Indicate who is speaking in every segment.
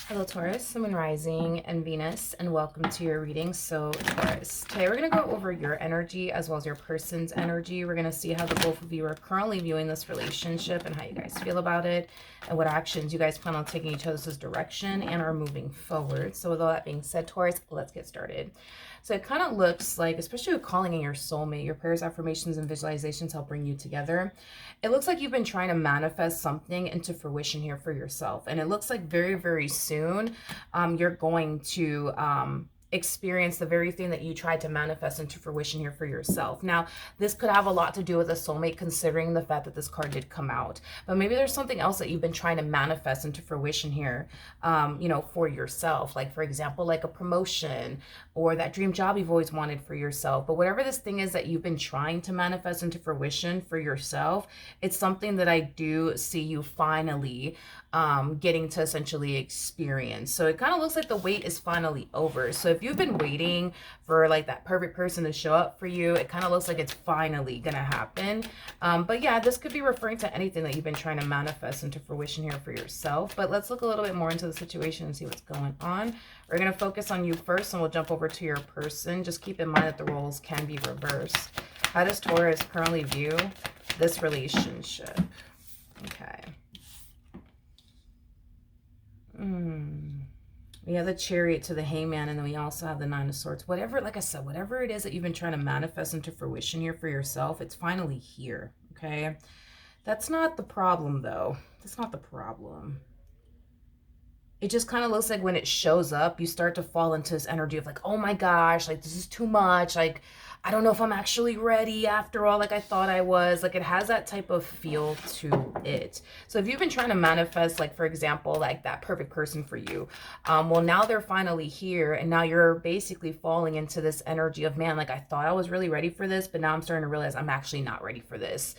Speaker 1: Hello Taurus, Sun, Moon, Rising, and Venus, and welcome to your reading. So Taurus, today we're going to go over your energy as well as your person's energy. We're going to see how the both of you are currently viewing this relationship and how you guys feel about it and what actions you guys plan on taking each other's direction and are moving forward. So with all that being said, Taurus, let's get started. So it kind of looks like, especially with calling in your soulmate, your prayers, affirmations, and visualizations help bring you together. It looks like you've been trying to manifest something into fruition here for yourself. And it looks like very, very soon you're going to experience the very thing that you tried to manifest into fruition here for yourself. Now, this could have a lot to do with a soulmate, considering the fact that this card did come out. But maybe there's something else that you've been trying to manifest into fruition here, for yourself. Like, for example, like a promotion or that dream job you've always wanted for yourself. But whatever this thing is that you've been trying to manifest into fruition for yourself, it's something that I do see you finally getting to essentially experience. So it kind of looks like the wait is finally over. So if you've been waiting for like that perfect person to show up for you, it kind of looks like it's finally gonna happen. But yeah, this could be referring to anything that you've been trying to manifest into fruition here for yourself. But let's look a little bit more into the situation and see what's going on. We're gonna focus on you first and we'll jump over to your person. Just keep in mind that the roles can be reversed. How does Taurus currently view this relationship? Okay. We have the Chariot to the Hangman, and then we also have the Nine of Swords. Whatever, like I said, whatever it is that you've been trying to manifest into fruition here for yourself, it's finally here, okay? That's not the problem, though. That's not the problem. It just kind of looks like when it shows up, you start to fall into this energy of like, oh my gosh, like this is too much. Like, I don't know if I'm actually ready after all, like I thought I was. Like, it has that type of feel to it. So if you've been trying to manifest, like, for example, like that perfect person for you, well, now they're finally here, and now you're basically falling into this energy of, man, like I thought I was really ready for this, but now I'm starting to realize I'm actually not ready for this.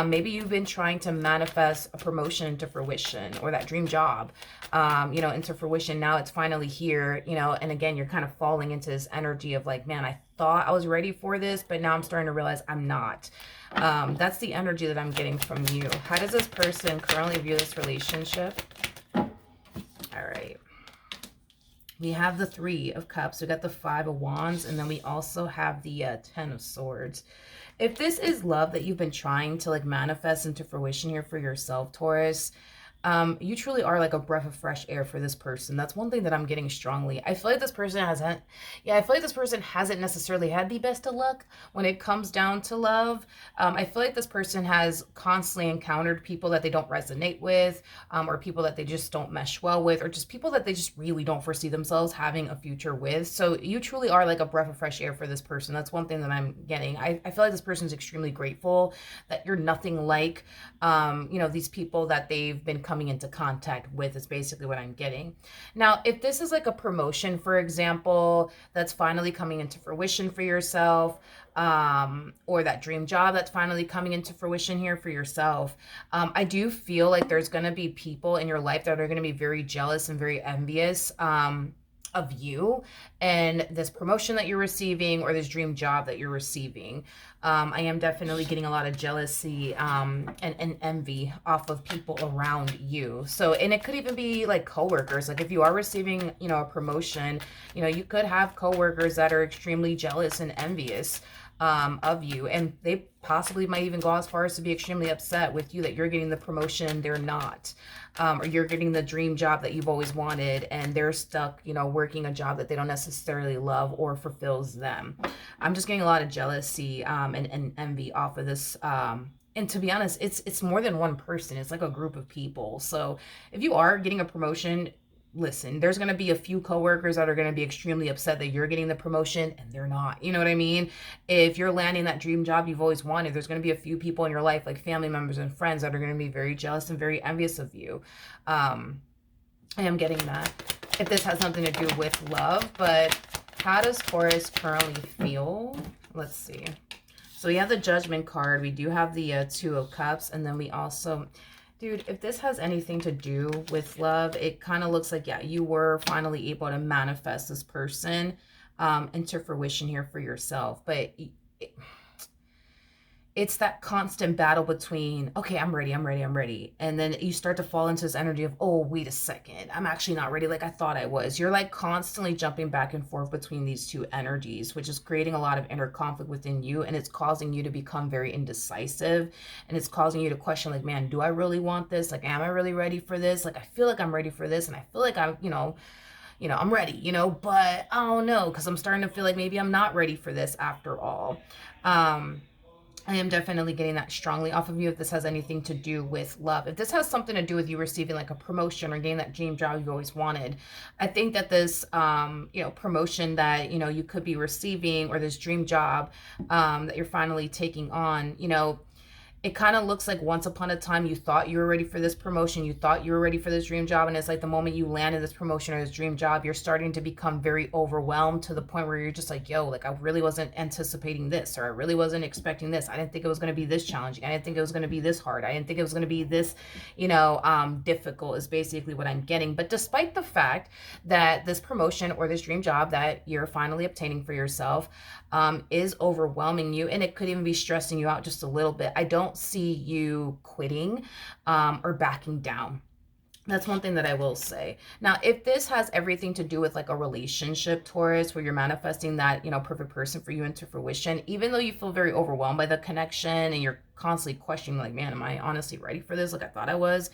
Speaker 1: Maybe you've been trying to manifest a promotion into fruition, or that dream job, into fruition. Now it's finally here, and again, you're kind of falling into this energy of like, man, I thought I was ready for this, but now I'm starting to realize I'm not. That's the energy that I'm getting from you. How does this person currently view this relationship? All right. We have the Three of Cups. We got the Five of Wands, and then we also have the Ten of Swords. If this is love that you've been trying to like manifest into fruition here for yourself, Taurus, you truly are like a breath of fresh air for this person. That's one thing that I'm getting strongly. I feel like this person hasn't necessarily had the best of luck when it comes down to love. I feel like this person has constantly encountered people that they don't resonate with, or people that they just don't mesh well with, or just people that they just really don't foresee themselves having a future with. So you truly are like a breath of fresh air for this person. That's one thing that I'm getting. I feel like this person's extremely grateful that you're nothing like, these people that they've been coming into contact with, is basically what I'm getting. Now, if this is like a promotion, for example, that's finally coming into fruition for yourself, or that dream job that's finally coming into fruition here for yourself, I do feel like there's going to be people in your life that are going to be very jealous and very envious of you and this promotion that you're receiving, or this dream job that you're receiving. I am definitely getting a lot of jealousy and envy off of people around you. So, and it could even be like coworkers. Like if you are receiving, a promotion, you could have coworkers that are extremely jealous and envious of you, and they possibly might even go as far as to be extremely upset with you that you're getting the promotion, they're not, or you're getting the dream job that you've always wanted, and they're stuck, working a job that they don't necessarily love or fulfills them. I'm just getting a lot of jealousy and envy off of this. And to be honest, it's more than one person. It's like a group of people. So if you are getting a promotion, listen, there's going to be a few coworkers that are going to be extremely upset that you're getting the promotion and they're not. You know what I mean? If you're landing that dream job you've always wanted, there's going to be a few people in your life, like family members and friends, that are going to be very jealous and very envious of you. I am getting that. If this has nothing to do with love, but how does Taurus currently feel? Let's see. So we have the Judgment card. We do have the Two of Cups, and then we also... Dude, if this has anything to do with love, it kind of looks like, yeah, you were finally able to manifest this person into fruition here for yourself. But it's that constant battle between, okay, I'm ready, I'm ready, I'm ready. And then you start to fall into this energy of, oh, wait a second, I'm actually not ready like I thought I was. You're like constantly jumping back and forth between these two energies, which is creating a lot of inner conflict within you. And it's causing you to become very indecisive. And it's causing you to question, like, man, do I really want this? Like, am I really ready for this? Like, I feel like I'm ready for this. And I feel like I'm ready, but I don't know, because I'm starting to feel like maybe I'm not ready for this after all. I am definitely getting that strongly off of you if this has anything to do with love. If this has something to do with you receiving like a promotion or getting that dream job you always wanted, I think that this, promotion that, you could be receiving, or this dream job that you're finally taking on, it kind of looks like once upon a time you thought you were ready for this promotion, you thought you were ready for this dream job, and it's like the moment you landed this promotion or this dream job, you're starting to become very overwhelmed to the point where you're just like, yo, like I really wasn't anticipating this, or I really wasn't expecting this. I didn't think it was going to be this challenging. I didn't think it was going to be this hard. I didn't think it was going to be this, difficult, is basically what I'm getting. But despite the fact that this promotion or this dream job that you're finally obtaining for yourself is overwhelming you, and it could even be stressing you out just a little bit, I don't see you quitting or backing down. That's one thing that I will say. Now, if this has everything to do with like a relationship, Taurus, where you're manifesting that, perfect person for you into fruition, even though you feel very overwhelmed by the connection and you're constantly questioning, like, man, am I honestly ready for this? Like I thought I was.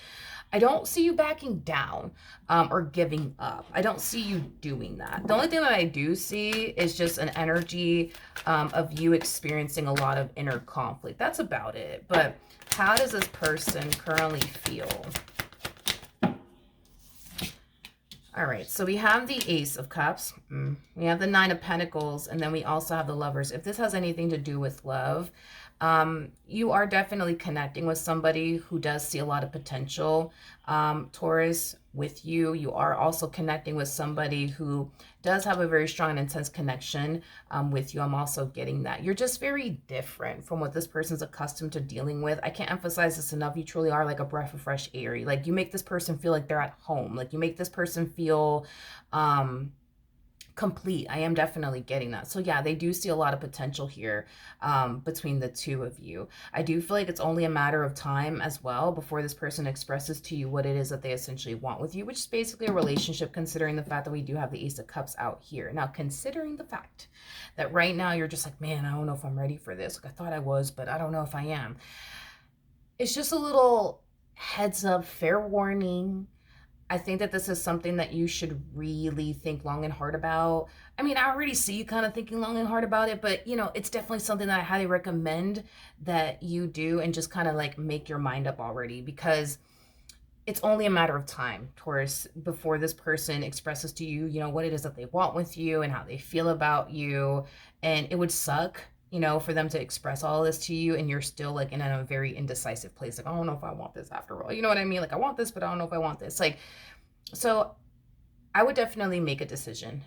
Speaker 1: I don't see you backing down or giving up. I don't see you doing that. The only thing that I do see is just an energy of you experiencing a lot of inner conflict. That's about it. But how does this person currently feel? All right, so we have the Ace of Cups, we have the Nine of Pentacles, and then we also have the Lovers. If this has anything to do with love, you are definitely connecting with somebody who does see a lot of potential, Taurus, with you. You are also connecting with somebody who does have a very strong and intense connection with you. I'm also getting that. You're just very different from what this person's accustomed to dealing with. I can't emphasize this enough. You truly are like a breath of fresh air. Like, you make this person feel like they're at home. Like, you make this person feel complete. I am definitely getting that. So yeah, they do see a lot of potential here between the two of you. I do feel like it's only a matter of time as well before this person expresses to you what it is that they essentially want with you, which is basically a relationship, considering the fact that we do have the Ace of Cups out here. Now, considering the fact that right now you're just like, man, I don't know if I'm ready for this. Like, I thought I was, but I don't know if I am. It's just a little heads up, fair warning. I think that this is something that you should really think long and hard about. I mean, I already see you kind of thinking long and hard about it, but it's definitely something that I highly recommend that you do, and just kind of like make your mind up already, because it's only a matter of time, Taurus, before this person expresses to you, what it is that they want with you and how they feel about you. And it would suck, for them to express all of this to you, and you're still like in a very indecisive place. Like, I don't know if I want this after all. You know what I mean? Like, I want this, but I don't know if I want this. Like, so I would definitely make a decision.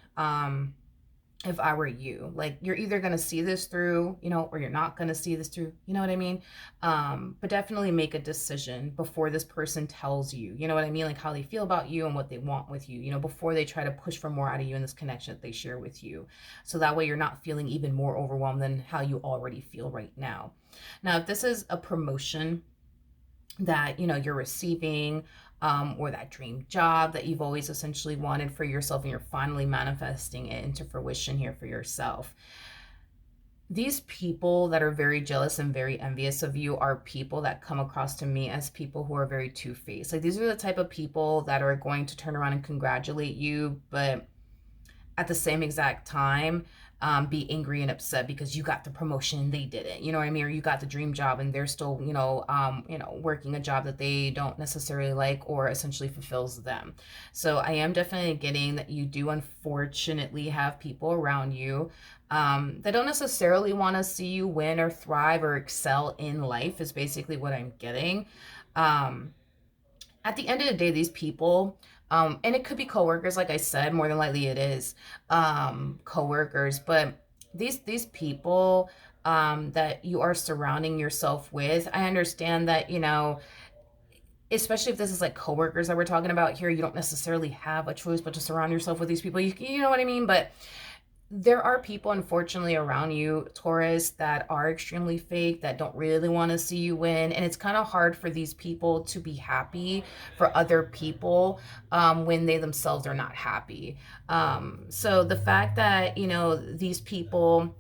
Speaker 1: If I were you, like, you're either going to see this through, or you're not going to see this through, you know what I mean? But definitely make a decision before this person tells you, you know what I mean? Like, how they feel about you and what they want with you, before they try to push for more out of you in this connection that they share with you. So that way you're not feeling even more overwhelmed than how you already feel right now. Now, if this is a promotion that, you're receiving, or that dream job that you've always essentially wanted for yourself, and you're finally manifesting it into fruition here for yourself. These people that are very jealous and very envious of you are people that come across to me as people who are very two-faced. Like, these are the type of people that are going to turn around and congratulate you, but at the same exact time, be angry and upset because you got the promotion and they didn't, you know what I mean? Or you got the dream job and they're still, working a job that they don't necessarily like or essentially fulfills them. So I am definitely getting that you do unfortunately have people around you that don't necessarily want to see you win or thrive or excel in life, is basically what I'm getting. At the end of the day, these people, and it could be coworkers, like I said, more than likely it is coworkers, but these people that you are surrounding yourself with, I understand that, especially if this is like coworkers that we're talking about here, you don't necessarily have a choice but to surround yourself with these people. You know what I mean? But There are people, unfortunately, around you, Taurus, that are extremely fake, that don't really want to see you win. And it's kind of hard for these people to be happy for other people when they themselves are not happy. So the fact that, these people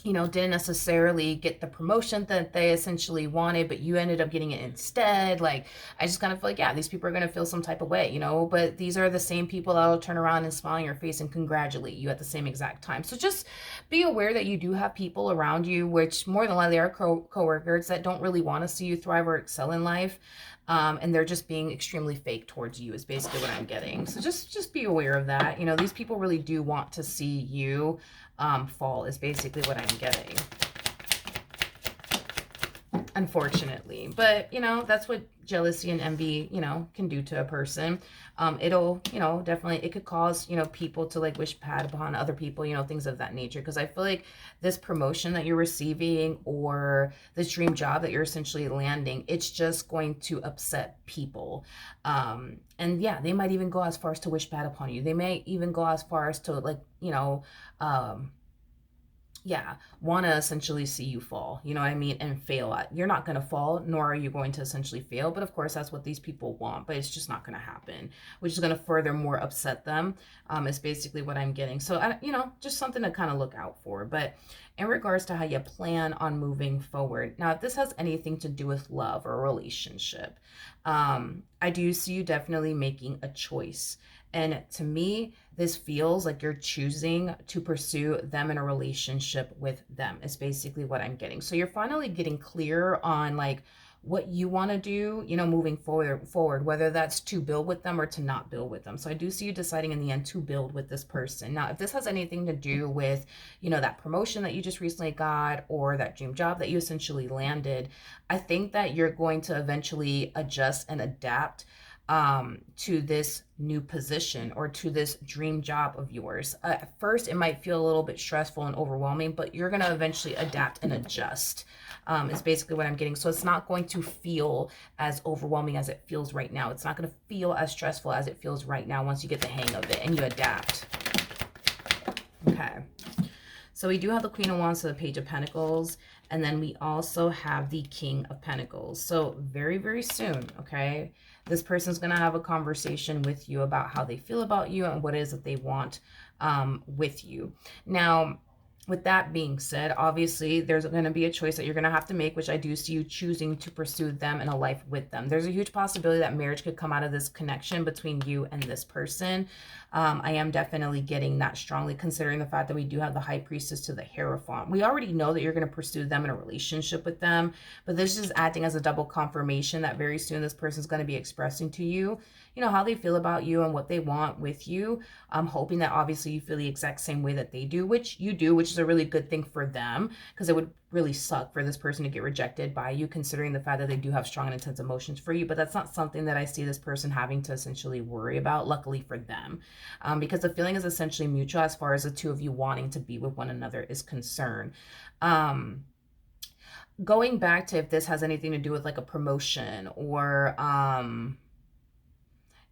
Speaker 1: didn't necessarily get the promotion that they essentially wanted, but you ended up getting it instead. Like, I just kind of feel like, yeah, these people are going to feel some type of way, but these are the same people that'll turn around and smile in your face and congratulate you at the same exact time. So just be aware that you do have people around you, which more than likely are coworkers that don't really want to see you thrive or excel in life. And they're just being extremely fake towards you is basically what I'm getting. So just be aware of that. These people really do want to see you fall is basically what I'm getting, unfortunately. But that's what jealousy and envy can do to a person. It'll definitely, it could cause people to like wish bad upon other people, things of that nature. Because I feel like this promotion that you're receiving or this dream job that you're essentially landing, it's just going to upset people. And yeah, they might even go as far as to wish bad upon you. They may even go as far as to like yeah, want to essentially see you fall, you know what I mean, and fail at. You're not going to fall, nor are you going to essentially fail. But of course, that's what these people want, but it's just not going to happen, which is going to furthermore upset them, is basically what I'm getting. So, just something to kind of look out for. But in regards to how you plan on moving forward, now, if this has anything to do with love or relationship, I do see you definitely making a choice. And to me, this feels like you're choosing to pursue them in a relationship with them is basically what I'm getting. So you're finally getting clear on like what you want to do, moving forward, whether that's to build with them or to not build with them. So I do see you deciding in the end to build with this person. Now, if this has anything to do with, that promotion that you just recently got or that dream job that you essentially landed, I think that you're going to eventually adjust and adapt to this new position or to this dream job of yours. At first, it might feel a little bit stressful and overwhelming, but you're going to eventually adapt and adjust, is basically what I'm getting. So it's not going to feel as overwhelming as it feels right now. It's not going to feel as stressful as it feels right now once you get the hang of it and you adapt. Okay. So we do have the Queen of Wands to the Page of Pentacles. And then we also have the King of Pentacles. So very, very soon, okay, this person's going to have a conversation with you about how they feel about you and what it is that they want with you. Now, with that being said, obviously, there's going to be a choice that you're going to have to make, which I do see you choosing to pursue them in a life with them. There's a huge possibility that marriage could come out of this connection between you and this person. I am definitely getting that strongly, considering the fact that we do have the High Priestess to the Hierophant. We already know that you're going to pursue them in a relationship with them, but this is acting as a double confirmation that very soon this person is going to be expressing to you, how they feel about you and what they want with you. I'm hoping that obviously you feel the exact same way that they do, which you do, which is a really good thing for them, because it would really suck for this person to get rejected by you, considering the fact that they do have strong and intense emotions for you. But that's not something that I see this person having to essentially worry about, luckily for them, because the feeling is essentially mutual as far as the two of you wanting to be with one another is concerned. Going back to if this has anything to do with like a promotion or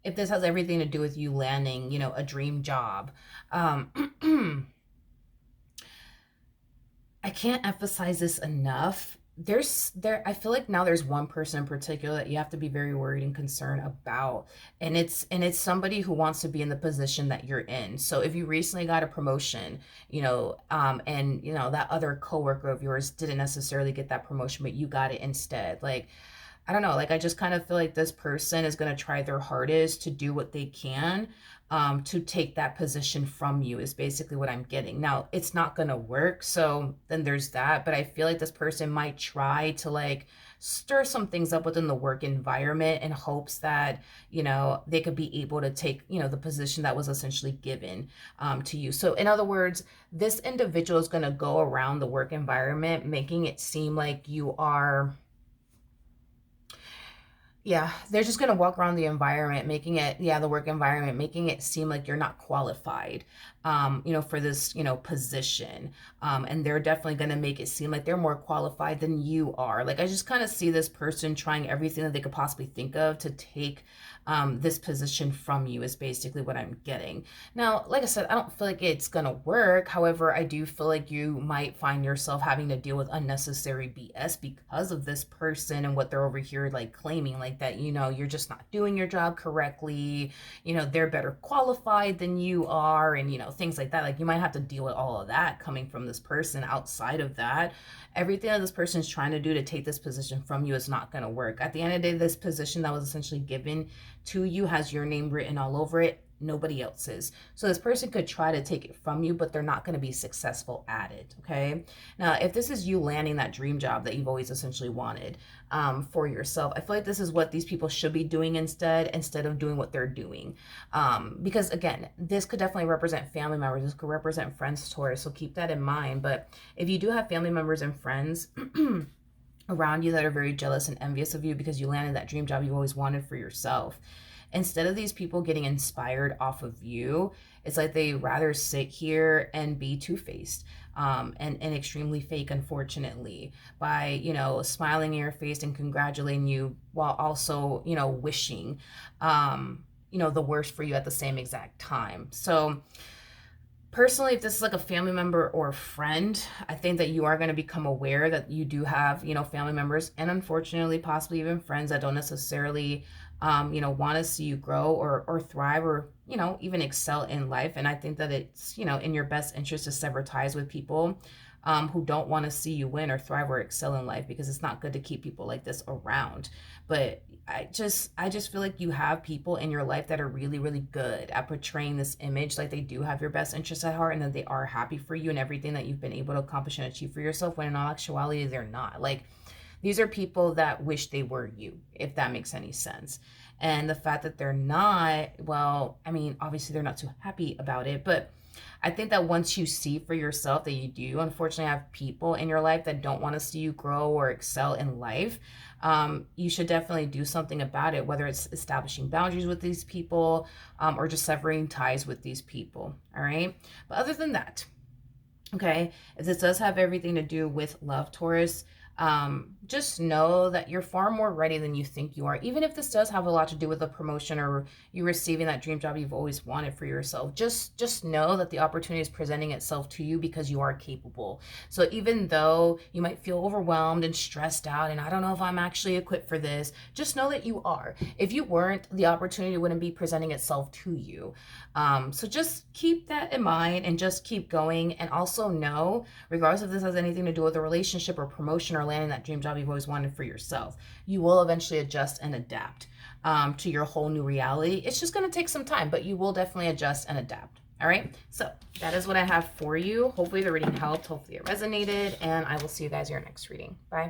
Speaker 1: if this has everything to do with you landing, a dream job, I can't emphasize this enough. I feel like now there's one person in particular that you have to be very worried and concerned about, and it's somebody who wants to be in the position that you're in. So if you recently got a promotion, and that other coworker of yours didn't necessarily get that promotion, but you got it instead, like, I don't know, like I just kind of feel like this person is going to try their hardest to do what they can to take that position from you is basically what I'm getting. Now, it's not going to work, so then there's that, but I feel like this person might try to like stir some things up within the work environment in hopes that, they could be able to take, the position that was essentially given to you. So in other words, this individual is going to go around the work environment, making it seem like you are... Yeah, they're just going to walk around the environment, the work environment, making it seem like you're not qualified, for this, position. And they're definitely going to make it seem like they're more qualified than you are. Like, I just kind of see this person trying everything that they could possibly think of to take this position from you is basically what I'm getting. Now, like I said, I don't feel like it's gonna work. However, I do feel like you might find yourself having to deal with unnecessary BS because of this person and what they're over here like claiming, like that, you know, you're just not doing your job correctly, you know, they're better qualified than you are, and you know, things like that. Like you might have to deal with all of that coming from this person. Outside of that, everything that this person is trying to do to take this position from you is not going to work. At the end of the day, this position that was essentially given to you has your name written all over it, nobody else's. So this person could try to take it from you, but they're not going to be successful at it. Okay. Now, if this is you landing that dream job that you've always essentially wanted for yourself, I feel like this is what these people should be doing instead of doing what they're doing. Because again, this could definitely represent family members. This could represent friends, Taurus. So keep that in mind. But if you do have family members and friends around you that are very jealous and envious of you because you landed that dream job you always wanted for yourself, instead of these people getting inspired off of you, it's like they rather sit here and be two-faced and extremely fake, unfortunately, by, you know, smiling in your face and congratulating you while also, you know, wishing, you know, the worst for you at the same exact time. So personally, if this is like a family member or a friend, I think that you are going to become aware that you do have, you know, family members and unfortunately possibly even friends that don't necessarily, you know, want to see you grow or thrive or, you know, even excel in life. And I think that it's, you know, in your best interest to sever ties with people who don't want to see you win or thrive or excel in life, because it's not good to keep people like this around. But I just feel like you have people in your life that are really, really good at portraying this image, like they do have your best interests at heart and that they are happy for you and everything that you've been able to accomplish and achieve for yourself, when in all actuality, they're not. Like, these are people that wish they were you, if that makes any sense. And the fact that they're not, well, I mean, obviously they're not too happy about it, but I think that once you see for yourself that you do unfortunately have people in your life that don't want to see you grow or excel in life, you should definitely do something about it, whether it's establishing boundaries with these people or just severing ties with these people. All right. But other than that, okay, if this does have everything to do with love, Taurus, just know that you're far more ready than you think you are. Even if this does have a lot to do with a promotion or you receiving that dream job you've always wanted for yourself, just know that the opportunity is presenting itself to you because you are capable. So even though you might feel overwhelmed and stressed out and I don't know if I'm actually equipped for this, just know that you are. If you weren't, the opportunity wouldn't be presenting itself to you. So just keep that in mind and just keep going. And also know, regardless if this has anything to do with a relationship or promotion or landing that dream job you've always wanted for yourself, you will eventually adjust and adapt to your whole new reality. It's just going to take some time, but you will definitely adjust and adapt. All right. So that is what I have for you. Hopefully the reading helped. Hopefully it resonated, and I will see you guys in your next reading. Bye.